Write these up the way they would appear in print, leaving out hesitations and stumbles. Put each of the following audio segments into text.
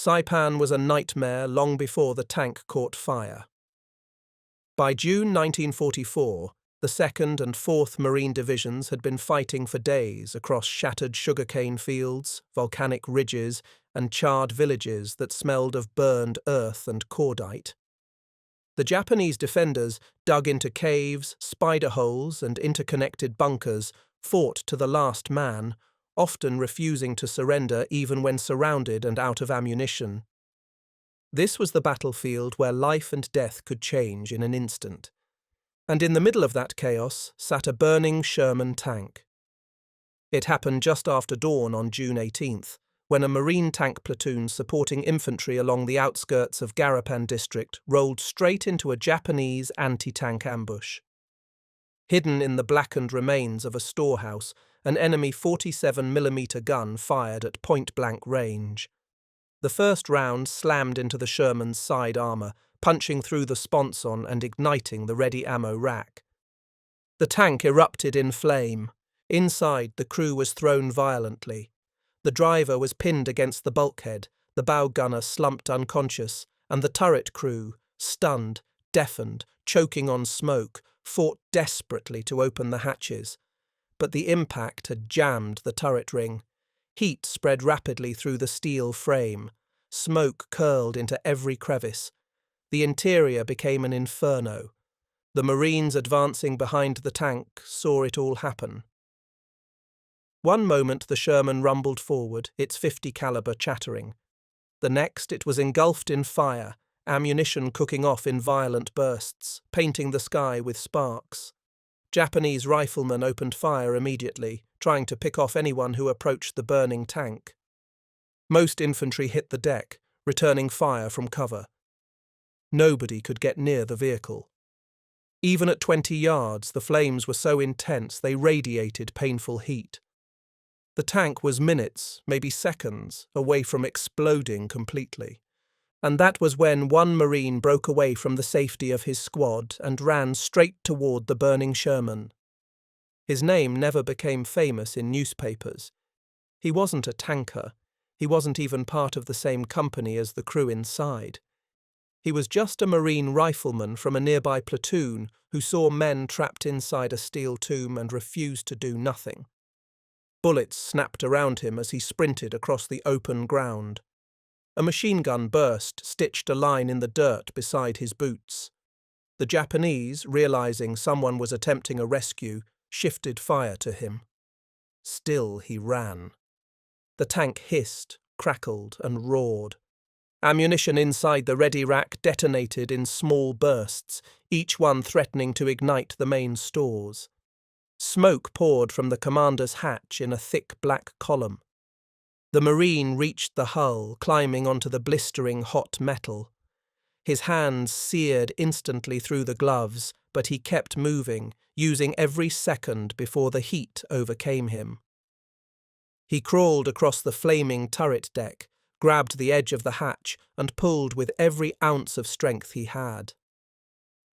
Saipan was a nightmare long before the tank caught fire. By June 1944, the 2nd and 4th Marine Divisions had been fighting for days across shattered sugarcane fields, volcanic ridges, and charred villages that smelled of burned earth and cordite. The Japanese defenders dug into caves, spider holes, and interconnected bunkers, fought to the last man, often refusing to surrender even when surrounded and out of ammunition. This was the battlefield where life and death could change in an instant. And in the middle of that chaos sat a burning Sherman tank. It happened just after dawn on June 18th, when a Marine tank platoon supporting infantry along the outskirts of Garapan district rolled straight into a Japanese anti-tank ambush. Hidden in the blackened remains of a storehouse, an enemy 47mm gun fired at point-blank range. The first round slammed into the Sherman's side armour, punching through the sponson and igniting the ready ammo rack. The tank erupted in flame. Inside, the crew was thrown violently. The driver was pinned against the bulkhead, the bow gunner slumped unconscious, and the turret crew, stunned, deafened, choking on smoke, fought desperately to open the hatches. But the impact had jammed the turret ring. Heat spread rapidly through the steel frame. Smoke curled into every crevice. The interior became an inferno. The Marines advancing behind the tank saw it all happen. One moment the Sherman rumbled forward, its .50 caliber chattering. The next it was engulfed in fire, ammunition cooking off in violent bursts, painting the sky with sparks. Japanese riflemen opened fire immediately, trying to pick off anyone who approached the burning tank. Most infantry hit the deck, returning fire from cover. Nobody could get near the vehicle. Even at 20 yards, the flames were so intense they radiated painful heat. The tank was minutes, maybe seconds, away from exploding completely. And that was when one Marine broke away from the safety of his squad and ran straight toward the burning Sherman. His name never became famous in newspapers. He wasn't a tanker. He wasn't even part of the same company as the crew inside. He was just a Marine rifleman from a nearby platoon who saw men trapped inside a steel tomb and refused to do nothing. Bullets snapped around him as he sprinted across the open ground. A machine gun burst, stitched a line in the dirt beside his boots. The Japanese, realizing someone was attempting a rescue, shifted fire to him. Still he ran. The tank hissed, crackled, and roared. Ammunition inside the ready rack detonated in small bursts, each one threatening to ignite the main stores. Smoke poured from the commander's hatch in a thick black column. The Marine reached the hull, climbing onto the blistering hot metal. His hands seared instantly through the gloves, but he kept moving, using every second before the heat overcame him. He crawled across the flaming turret deck, grabbed the edge of the hatch, and pulled with every ounce of strength he had.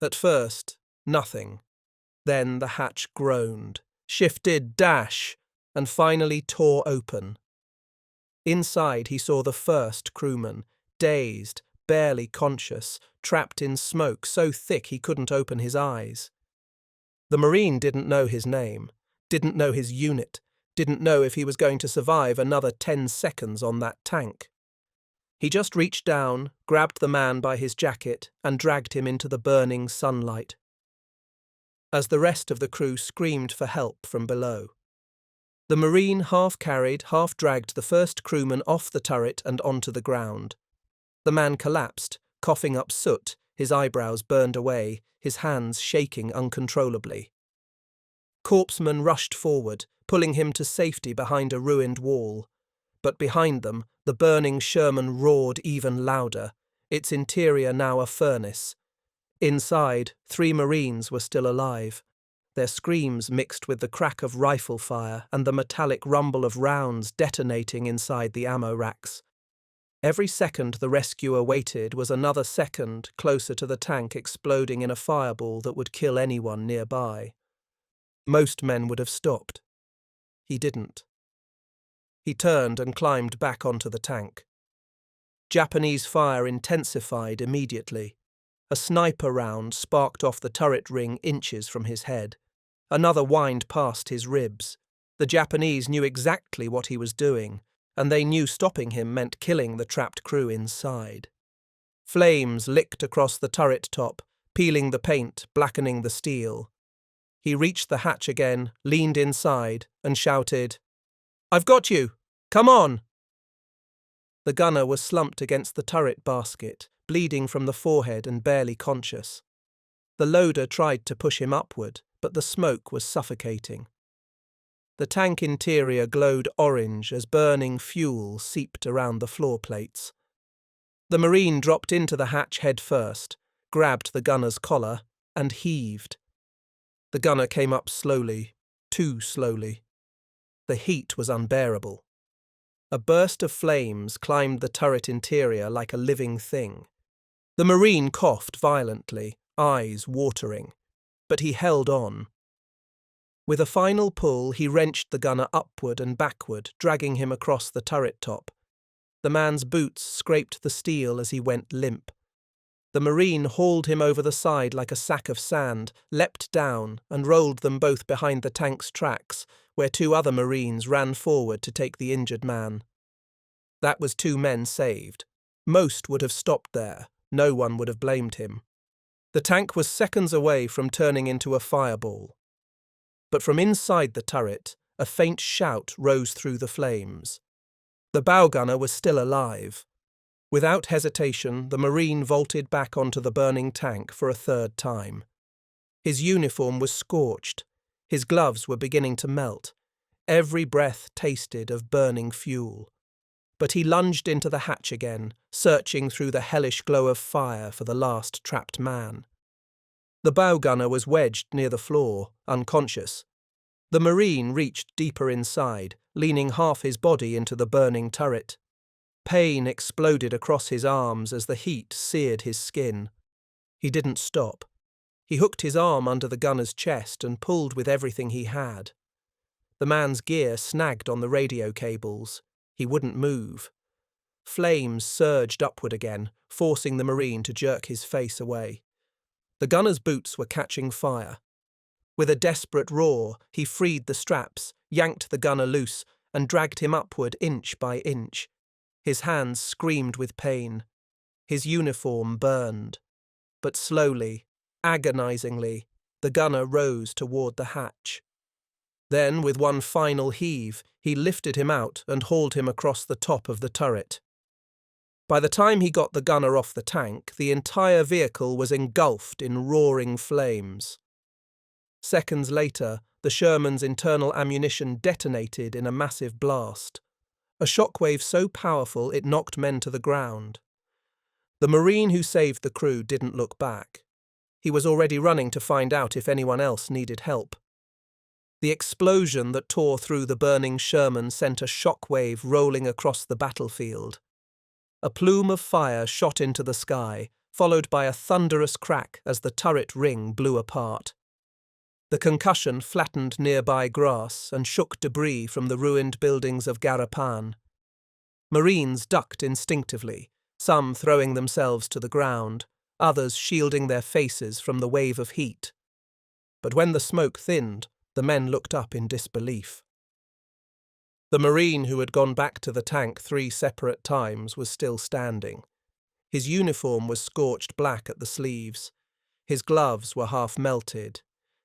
At first, nothing. Then the hatch groaned, shifted dash, and finally tore open. Inside he saw the first crewman, dazed, barely conscious, trapped in smoke so thick he couldn't open his eyes. The Marine didn't know his name, didn't know his unit, didn't know if he was going to survive another 10 seconds on that tank. He just reached down, grabbed the man by his jacket, and dragged him into the burning sunlight. As the rest of the crew screamed for help from below. The Marine half-carried, half-dragged the first crewman off the turret and onto the ground. The man collapsed, coughing up soot, his eyebrows burned away, his hands shaking uncontrollably. Corpsmen rushed forward, pulling him to safety behind a ruined wall. But behind them, the burning Sherman roared even louder, its interior now a furnace. Inside, 3 Marines were still alive. Their screams mixed with the crack of rifle fire and the metallic rumble of rounds detonating inside the ammo racks. Every second the rescuer waited was another second closer to the tank exploding in a fireball that would kill anyone nearby. Most men would have stopped. He didn't. He turned and climbed back onto the tank. Japanese fire intensified immediately. A sniper round sparked off the turret ring inches from his head. Another whined past his ribs. The Japanese knew exactly what he was doing, and they knew stopping him meant killing the trapped crew inside. Flames licked across the turret top, peeling the paint, blackening the steel. He reached the hatch again, leaned inside, and shouted, "I've got you! Come on!" The gunner was slumped against the turret basket, bleeding from the forehead and barely conscious. The loader tried to push him upward, but the smoke was suffocating. The tank interior glowed orange as burning fuel seeped around the floor plates. The Marine dropped into the hatch head first, grabbed the gunner's collar, and heaved. The gunner came up slowly, too slowly. The heat was unbearable. A burst of flames climbed the turret interior like a living thing. The Marine coughed violently, eyes watering, but he held on. With a final pull, he wrenched the gunner upward and backward, dragging him across the turret top. The man's boots scraped the steel as he went limp. The Marine hauled him over the side like a sack of sand, leapt down, and rolled them both behind the tank's tracks, where two other Marines ran forward to take the injured man. That was 2 men saved. Most would have stopped there. No one would have blamed him. The tank was seconds away from turning into a fireball. But from inside the turret, a faint shout rose through the flames. The bow gunner was still alive. Without hesitation, the Marine vaulted back onto the burning tank for a 3rd time. His uniform was scorched. His gloves were beginning to melt. Every breath tasted of burning fuel. But he lunged into the hatch again, searching through the hellish glow of fire for the last trapped man. The bow gunner was wedged near the floor, unconscious. The Marine reached deeper inside, leaning half his body into the burning turret. Pain exploded across his arms as the heat seared his skin. He didn't stop. He hooked his arm under the gunner's chest and pulled with everything he had. The man's gear snagged on the radio cables. He wouldn't move. Flames surged upward again, forcing the Marine to jerk his face away. The gunner's boots were catching fire. With a desperate roar, he freed the straps, yanked the gunner loose, and dragged him upward inch by inch. His hands screamed with pain. His uniform burned. But slowly, agonizingly, the gunner rose toward the hatch. Then, with one final heave, he lifted him out and hauled him across the top of the turret. By the time he got the gunner off the tank, the entire vehicle was engulfed in roaring flames. Seconds later, the Sherman's internal ammunition detonated in a massive blast. A shockwave so powerful it knocked men to the ground. The Marine who saved the crew didn't look back. He was already running to find out if anyone else needed help. The explosion that tore through the burning Sherman sent a shockwave rolling across the battlefield. A plume of fire shot into the sky, followed by a thunderous crack as the turret ring blew apart. The concussion flattened nearby grass and shook debris from the ruined buildings of Saipan. Marines ducked instinctively, some throwing themselves to the ground, others shielding their faces from the wave of heat. But when the smoke thinned, the men looked up in disbelief. The Marine who had gone back to the tank 3 separate times was still standing. His uniform was scorched black at the sleeves. His gloves were half melted.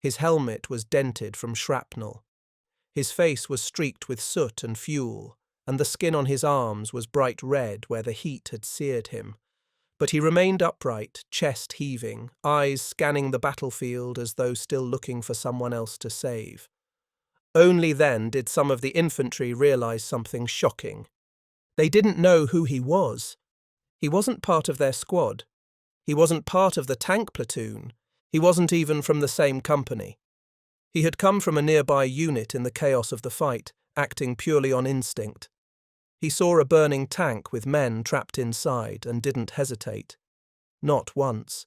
His helmet was dented from shrapnel. His face was streaked with soot and fuel, and the skin on his arms was bright red where the heat had seared him. But he remained upright, chest heaving, eyes scanning the battlefield as though still looking for someone else to save. Only then did some of the infantry realize something shocking. They didn't know who he was. He wasn't part of their squad. He wasn't part of the tank platoon. He wasn't even from the same company. He had come from a nearby unit in the chaos of the fight, acting purely on instinct. He saw a burning tank with men trapped inside and didn't hesitate. Not once.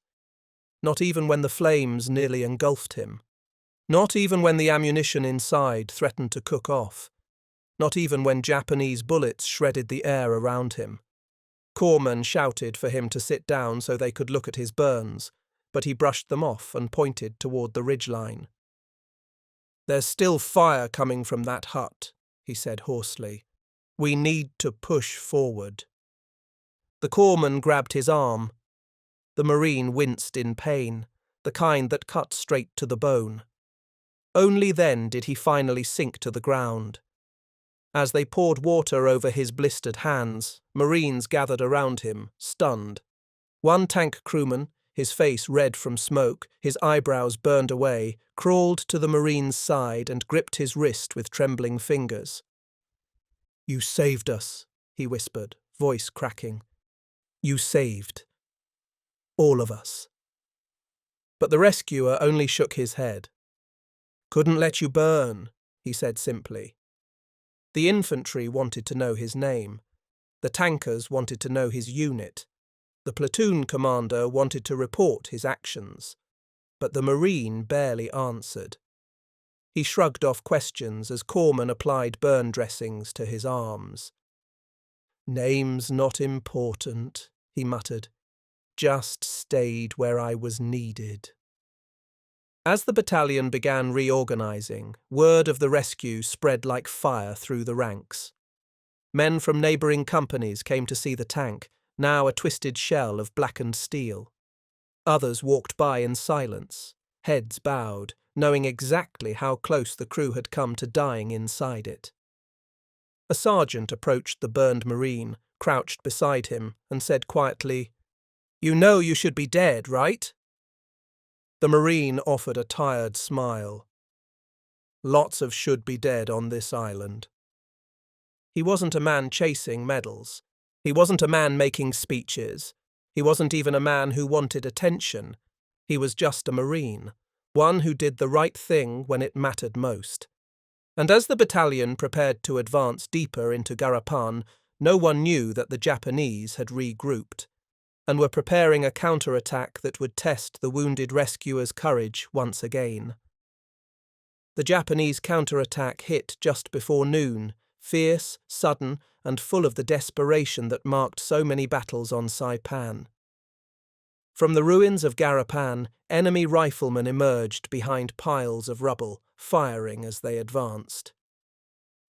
Not even when the flames nearly engulfed him. Not even when the ammunition inside threatened to cook off. Not even when Japanese bullets shredded the air around him. Corpsmen shouted for him to sit down so they could look at his burns, but he brushed them off and pointed toward the ridgeline. "There's still fire coming from that hut," he said hoarsely. "We need to push forward." The corpsman grabbed his arm. The Marine winced in pain, the kind that cut straight to the bone. Only then did he finally sink to the ground. As they poured water over his blistered hands, Marines gathered around him, stunned. One tank crewman, his face red from smoke, his eyebrows burned away, crawled to the Marine's side and gripped his wrist with trembling fingers. "You saved us," he whispered, voice cracking. "You saved all of us." But the rescuer only shook his head. "Couldn't let you burn," he said simply. The infantry wanted to know his name. The tankers wanted to know his unit. The platoon commander wanted to report his actions. But the Marine barely answered. He shrugged off questions as corpsmen applied burn dressings to his arms. "Name's not important," he muttered. "Just stayed where I was needed." As the battalion began reorganizing, word of the rescue spread like fire through the ranks. Men from neighboring companies came to see the tank, now a twisted shell of blackened steel. Others walked by in silence, heads bowed, knowing exactly how close the crew had come to dying inside it. A sergeant approached the burned Marine, crouched beside him, and said quietly, "You know you should be dead, right?" The Marine offered a tired smile. "Lots of should be dead on this island." He wasn't a man chasing medals. He wasn't a man making speeches. He wasn't even a man who wanted attention. He was just a Marine, one who did the right thing when it mattered most. And as the battalion prepared to advance deeper into Garapan, no one knew that the Japanese had regrouped and were preparing a counterattack that would test the wounded rescuers' courage once again. The Japanese counterattack hit just before noon, fierce, sudden, and full of the desperation that marked so many battles on Saipan. From the ruins of Garapan, enemy riflemen emerged behind piles of rubble, firing as they advanced.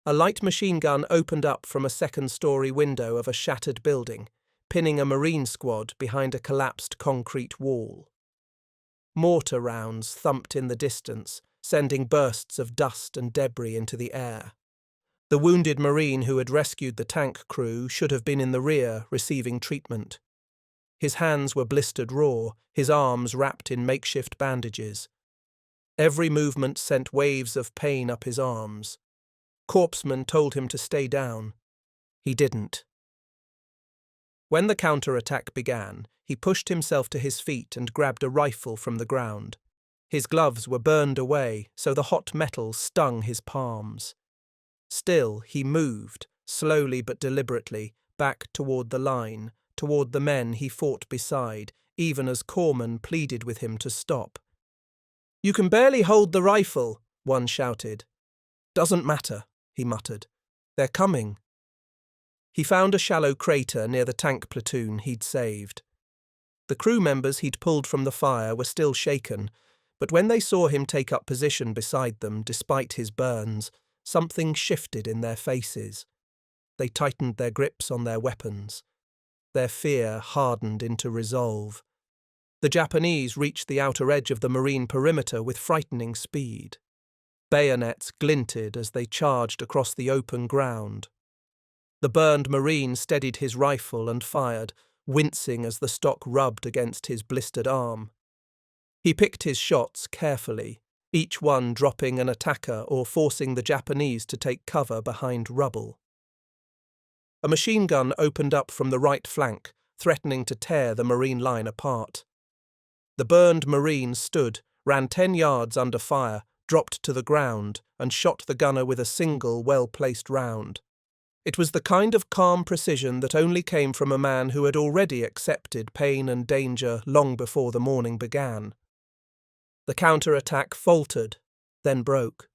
A light machine gun opened up from a second-story window of a shattered building, pinning a Marine squad behind a collapsed concrete wall. Mortar rounds thumped in the distance, sending bursts of dust and debris into the air. The wounded Marine who had rescued the tank crew should have been in the rear, receiving treatment. His hands were blistered raw, his arms wrapped in makeshift bandages. Every movement sent waves of pain up his arms. Corpsmen told him to stay down. He didn't. When the counterattack began, he pushed himself to his feet and grabbed a rifle from the ground. His gloves were burned away, so the hot metal stung his palms. Still, he moved, slowly but deliberately, back toward the line, toward the men he fought beside, even as corpsmen pleaded with him to stop. "You can barely hold the rifle," one shouted. "Doesn't matter," he muttered. "They're coming." He found a shallow crater near the tank platoon he'd saved. The crew members he'd pulled from the fire were still shaken, but when they saw him take up position beside them despite his burns, something shifted in their faces. They tightened their grips on their weapons. Their fear hardened into resolve. The Japanese reached the outer edge of the Marine perimeter with frightening speed. Bayonets glinted as they charged across the open ground. The burned Marine steadied his rifle and fired, wincing as the stock rubbed against his blistered arm. He picked his shots carefully, each one dropping an attacker or forcing the Japanese to take cover behind rubble. A machine gun opened up from the right flank, threatening to tear the Marine line apart. The burned Marine stood, ran 10 yards under fire, dropped to the ground, and shot the gunner with a single, well-placed round. It was the kind of calm precision that only came from a man who had already accepted pain and danger long before the morning began. The counterattack faltered, then broke.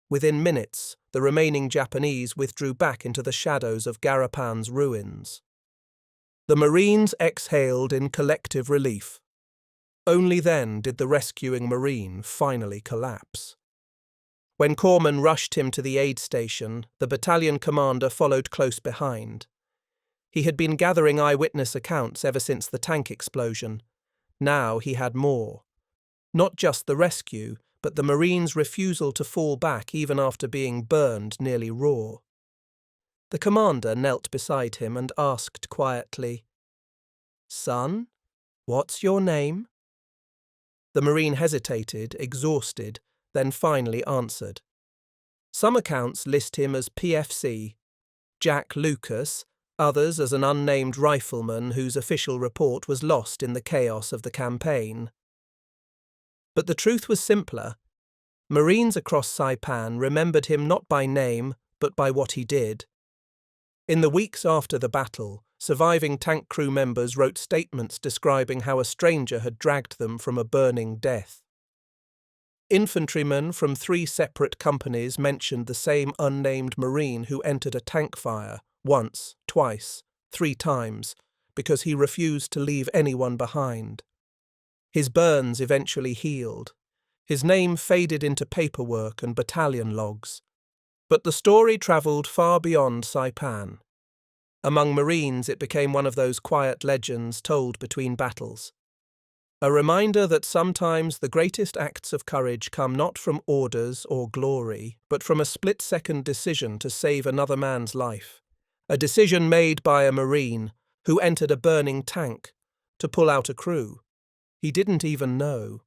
Within minutes, the remaining Japanese withdrew back into the shadows of Garapan's ruins. The Marines exhaled in collective relief. Only then did the rescuing Marine finally collapse. When corpsmen rushed him to the aid station, the battalion commander followed close behind. He had been gathering eyewitness accounts ever since the tank explosion. Now he had more. Not just the rescue, but the Marines' refusal to fall back even after being burned nearly raw. The commander knelt beside him and asked quietly, "Son, what's your name?" The Marine hesitated, exhausted, then finally answered. Some accounts list him as PFC, Jack Lucas, others as an unnamed rifleman whose official report was lost in the chaos of the campaign. But the truth was simpler. Marines across Saipan remembered him not by name, but by what he did. In the weeks after the battle, surviving tank crew members wrote statements describing how a stranger had dragged them from a burning death. Infantrymen from 3 separate companies mentioned the same unnamed Marine who entered a tank fire once, twice, 3 times, because he refused to leave anyone behind. His burns eventually healed. His name faded into paperwork and battalion logs. But the story travelled far beyond Saipan. Among Marines, it became one of those quiet legends told between battles. A reminder that sometimes the greatest acts of courage come not from orders or glory, but from a split-second decision to save another man's life. A decision made by a Marine who entered a burning tank to pull out a crew he didn't even know.